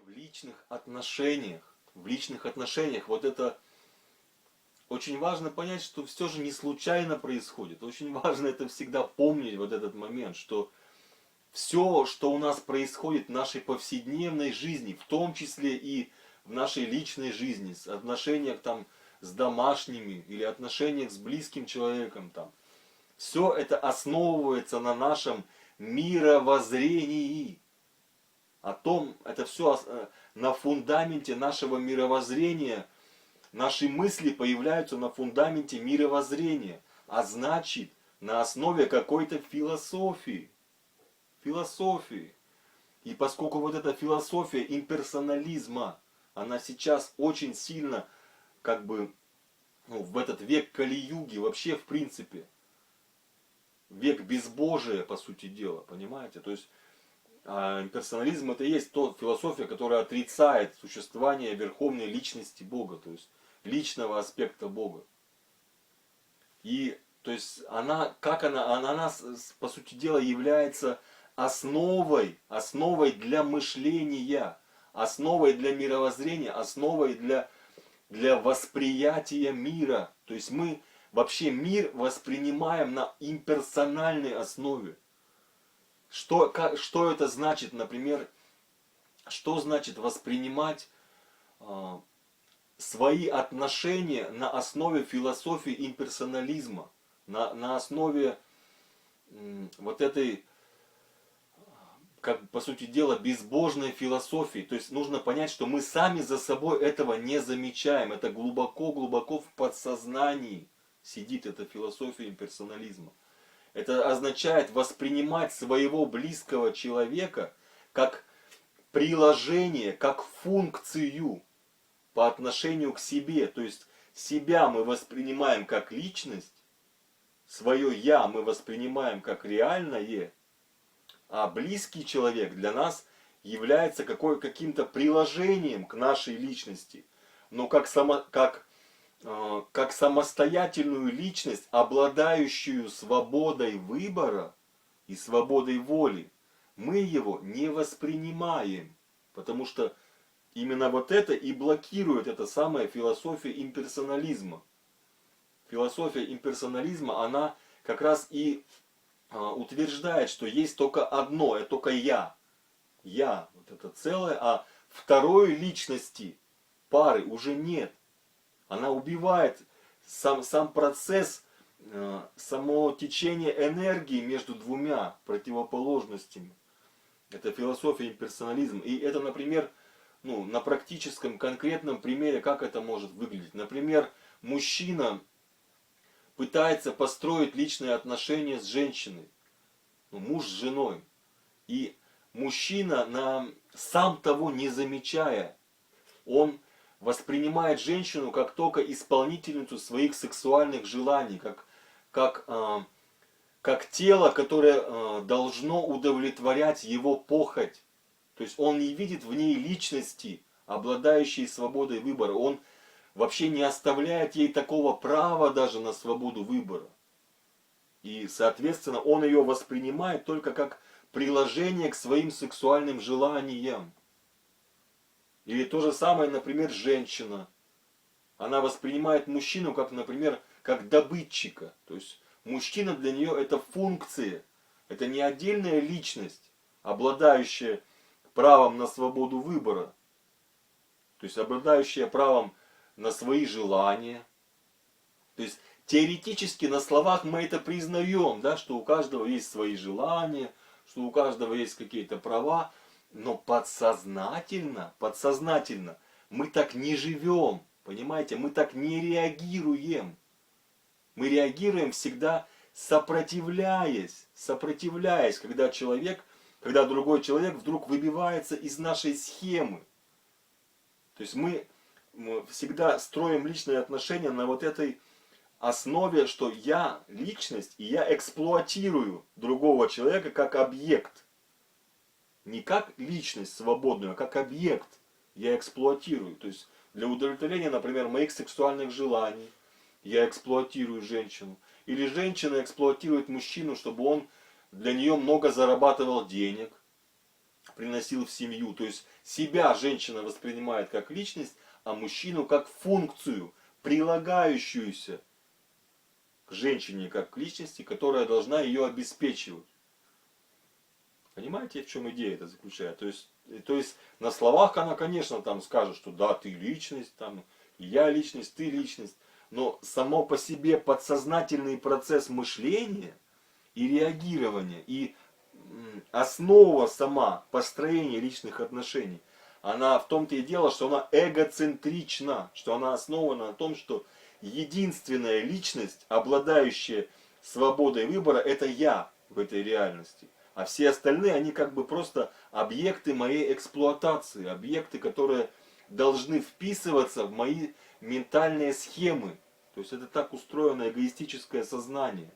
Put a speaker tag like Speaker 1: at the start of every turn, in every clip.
Speaker 1: в личных отношениях. В личных отношениях вот это очень важно понять, что все же не случайно происходит. Очень важно это всегда помнить, вот этот момент, что все, что у нас происходит в нашей повседневной жизни, в том числе и в нашей личной жизни, с отношениях там с домашними или отношениях с близким человеком там, все это основывается на нашем мировоззрении. О том, это все на фундаменте нашего мировоззрения. Наши мысли появляются на фундаменте мировоззрения, а значит, на основе какой-то философии. Философии. И поскольку вот эта философия имперсонализма, она сейчас очень сильно, как бы, в этот век Кали-юги, вообще в принципе, век безбожия, по сути дела, понимаете? То есть имперсонализм это и есть та философия, которая отрицает существование верховной личности Бога, то есть личного аспекта Бога. И то есть она по сути дела является основой для мышления, основой для мировоззрения, основой для восприятия мира. То есть мы вообще мир воспринимаем на имперсональной основе. Что это значит, например, что значит воспринимать свои отношения на основе философии имперсонализма, на основе вот этой, как по сути дела, безбожной философии. То есть нужно понять, что мы сами за собой этого не замечаем. Это глубоко-глубоко в подсознании сидит эта философия имперсонализма. Это означает воспринимать своего близкого человека как приложение, как функцию по отношению к себе. То есть себя мы воспринимаем как личность, свое я мы воспринимаем как реальное, а близкий человек для нас является каким-то приложением к нашей личности. Но как самостоятельную личность, обладающую свободой выбора и свободой воли, мы его не воспринимаем. Потому что именно вот это и блокирует эта самая философия имперсонализма. Философия имперсонализма, она как раз и утверждает, что есть только одно, это только я. Я, вот это целое, а второй личности, пары уже нет. Она убивает сам процесс, само течение энергии между двумя противоположностями. Это философия имперсонализма. И это, например, на практическом, конкретном примере, как это может выглядеть. Например, мужчина пытается построить личные отношения с женщиной. Муж с женой. И мужчина, сам того не замечая, он воспринимает женщину как только исполнительницу своих сексуальных желаний, как тело, которое должно удовлетворять его похоть. То есть он не видит в ней личности, обладающей свободой выбора. Он вообще не оставляет ей такого права даже на свободу выбора. И, соответственно, он ее воспринимает только как приложение к своим сексуальным желаниям. Или то же самое, например, женщина. Она воспринимает мужчину как, например, как добытчика. То есть мужчина для нее это функция. Это не отдельная личность, обладающая правом на свободу выбора. То есть обладающая правом на свои желания. То есть теоретически на словах мы это признаем, да, что у каждого есть свои желания, что у каждого есть какие-то права. Но подсознательно мы так не живем, понимаете, мы так не реагируем. Мы реагируем всегда сопротивляясь, когда другой человек вдруг выбивается из нашей схемы. То есть мы всегда строим личные отношения на вот этой основе, что я личность, и я эксплуатирую другого человека как объект. Не как личность свободную, а как объект я эксплуатирую. То есть для удовлетворения, например, моих сексуальных желаний я эксплуатирую женщину. Или женщина эксплуатирует мужчину, чтобы он для нее много зарабатывал денег. приносил в семью. То есть себя женщина воспринимает как личность, а мужчину как функцию, прилагающуюся к женщине как к личности, которая должна ее обеспечивать. Понимаете, в чем идея это заключается? То есть на словах она, конечно, там скажет, что да, ты личность, там, и я личность, ты личность. Но само по себе подсознательный процесс мышления и реагирования, и основа сама построения личных отношений, она в том-то и дело, что она эгоцентрична, что она основана на том, что единственная личность, обладающая свободой выбора, это я в этой реальности. А все остальные, они как бы просто объекты моей эксплуатации, объекты, которые должны вписываться в мои ментальные схемы. То есть это так устроено эгоистическое сознание,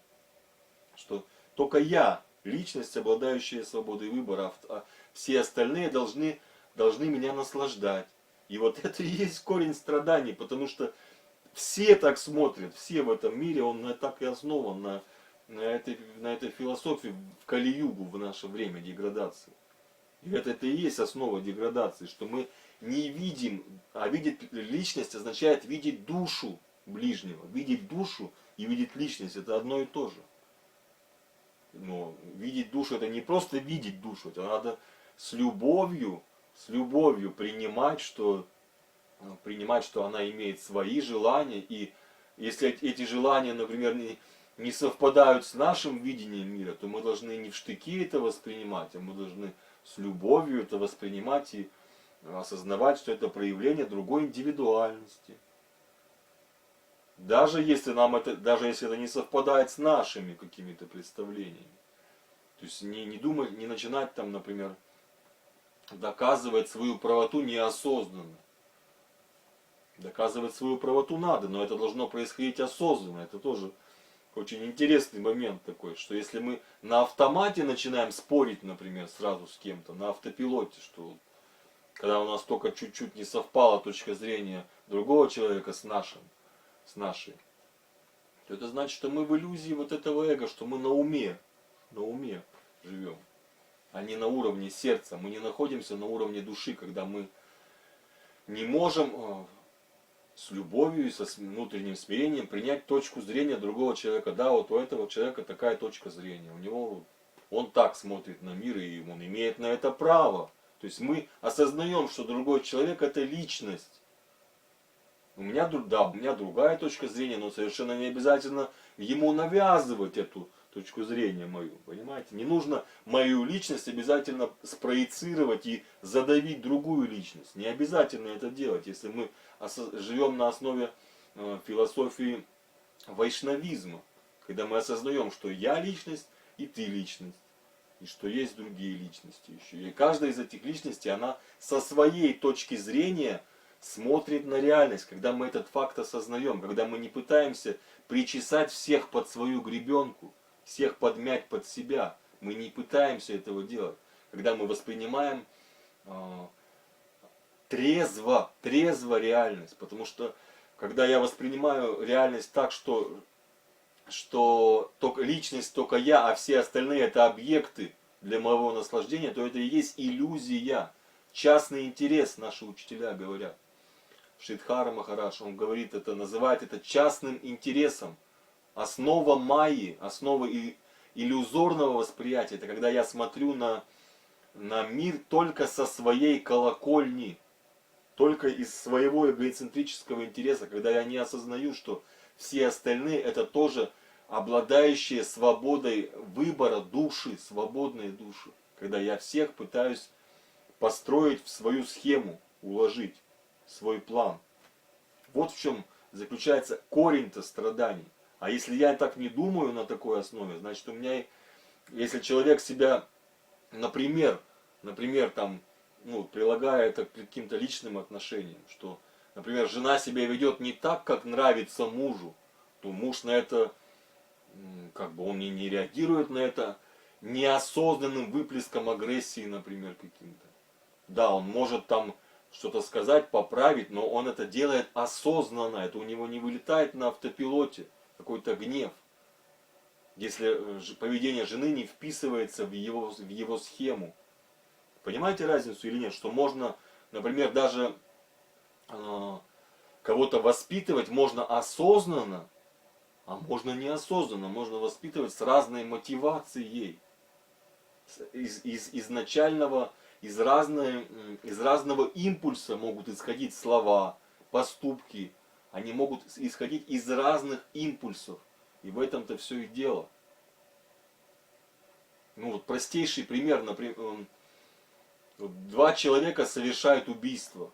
Speaker 1: что только я, личность, обладающая свободой выбора, а все остальные должны меня наслаждать. И вот это и есть корень страданий, потому что все так смотрят, все в этом мире, он так и основан на этой философии в Кали-югу в наше время деградации. И это и есть основа деградации, что мы не видим, а видеть личность означает видеть душу ближнего. Видеть душу и видеть личность это одно и то же. Но видеть душу это не просто видеть душу, это надо с любовью принимать, что она имеет свои желания. И если эти желания, например, не совпадают с нашим видением мира, то мы должны не в штыки это воспринимать, а мы должны с любовью это воспринимать и осознавать, что это проявление другой индивидуальности. Даже если это не совпадает с нашими какими-то представлениями. То есть не думать, не начинать там, например, доказывать свою правоту неосознанно. Доказывать свою правоту надо, но это должно происходить осознанно. Это тоже очень интересный момент такой, что если мы на автомате начинаем спорить, например, сразу с кем-то, на автопилоте, что когда у нас только чуть-чуть не совпала точка зрения другого человека с нашей, то это значит, что мы в иллюзии вот этого эго, что мы на уме живем, а не на уровне сердца. Мы не находимся на уровне души, когда мы не можем с любовью и со внутренним смирением принять точку зрения другого человека. Да, вот у этого человека такая точка зрения. Он так смотрит на мир, и он имеет на это право. То есть мы осознаем, что другой человек это личность. У меня другая точка зрения, но совершенно не обязательно ему навязывать эту точку зрения мою. Понимаете? Не нужно мою личность обязательно спроецировать и задавить другую личность. Не обязательно это делать, если мы живем на основе философии вайшнавизма. Когда мы осознаем, что я личность и ты личность. И что есть другие личности еще. И каждая из этих личностей, она со своей точки зрения смотрит на реальность. Когда мы этот факт осознаем, когда мы не пытаемся причесать всех под свою гребенку, всех подмять под себя. Мы не пытаемся этого делать. Когда мы воспринимаем трезво реальность. Потому что когда я воспринимаю реальность так, что только личность только я, а все остальные это объекты для моего наслаждения, то это и есть иллюзия. Частный интерес, наши учителя говорят. Шридхара Махарадж, он говорит называет это частным интересом. Основа майи, основа иллюзорного восприятия, это когда я смотрю на мир только со своей колокольни, только из своего эгоцентрического интереса, когда я не осознаю, что все остальные это тоже обладающие свободой выбора души, свободные души. Когда я всех пытаюсь построить в свою схему, уложить свой план. Вот в чем заключается корень-то страданий. А если я так не думаю на такой основе, значит у меня, если человек себя, например, там, прилагая это к каким-то личным отношениям, что, например, жена себя ведет не так, как нравится мужу, то муж на это, он не реагирует на это неосознанным выплеском агрессии, например, каким-то. Да, он может там что-то сказать, поправить, но он это делает осознанно, это у него не вылетает на автопилоте, какой-то гнев. Если поведение жены не вписывается в его схему. Понимаете разницу или нет? Что можно, например, даже кого-то воспитывать можно осознанно, а можно неосознанно. Можно воспитывать с разной мотивацией. Из изначального, из разного импульса могут исходить слова, поступки. Они могут исходить из разных импульсов. И в этом-то все и дело. Ну вот простейший пример, например, вот два человека совершают убийство.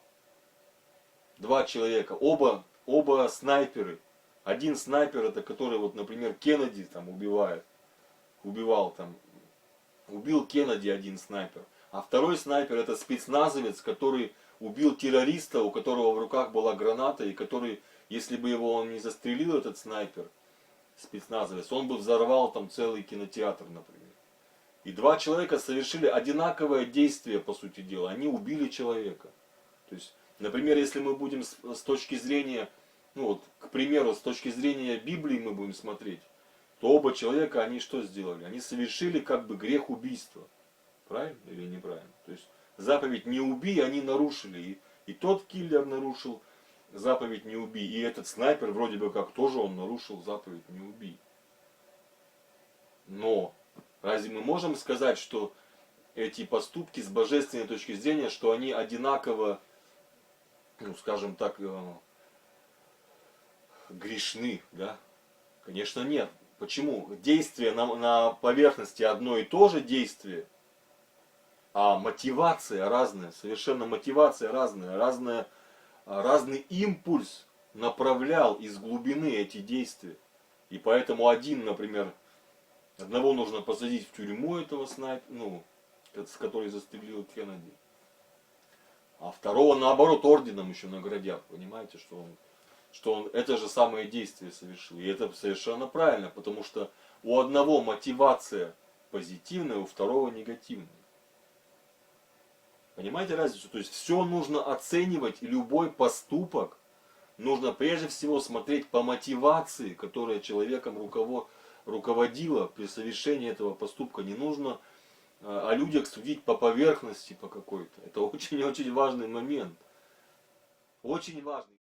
Speaker 1: Два человека, оба снайперы. Один снайпер, это который, вот, например, Кеннеди там убивал там, убил Кеннеди один снайпер. А второй снайпер это спецназовец, который убил террориста, у которого в руках была граната, и который, если бы его он не застрелил, этот снайпер, спецназовец, он бы взорвал там целый кинотеатр, например. И два человека совершили одинаковое действие, по сути дела. Они убили человека. То есть, например, если мы будем с точки зрения, ну вот, к примеру, с точки зрения Библии мы будем смотреть, то оба человека, они что сделали? Они совершили как бы грех убийства. Правильно или неправильно? То есть, заповедь «не убий» они нарушили. И тот киллер нарушил заповедь «не убий». И этот снайпер вроде бы как тоже он нарушил заповедь «не убий». Но разве мы можем сказать, что эти поступки с божественной точки зрения, что они одинаково, ну скажем так, грешны, да? Конечно нет. Почему? Действие на поверхности одно и то же действие, а мотивация разная, совершенно мотивация разная, разный импульс направлял из глубины эти действия. И поэтому один, например, одного нужно посадить в тюрьму, этого снайпера, ну, который застрелил Кеннеди. А второго, наоборот, орденом еще наградят. Понимаете, что он это же самое действие совершил. И это совершенно правильно, потому что у одного мотивация позитивная, у второго негативная. Понимаете разницу? То есть все нужно оценивать, любой поступок нужно прежде всего смотреть по мотивации, которая человеком руководила при совершении этого поступка. Не нужно о людях судить по поверхности по какой-то. Это очень-очень важный момент. Очень важный.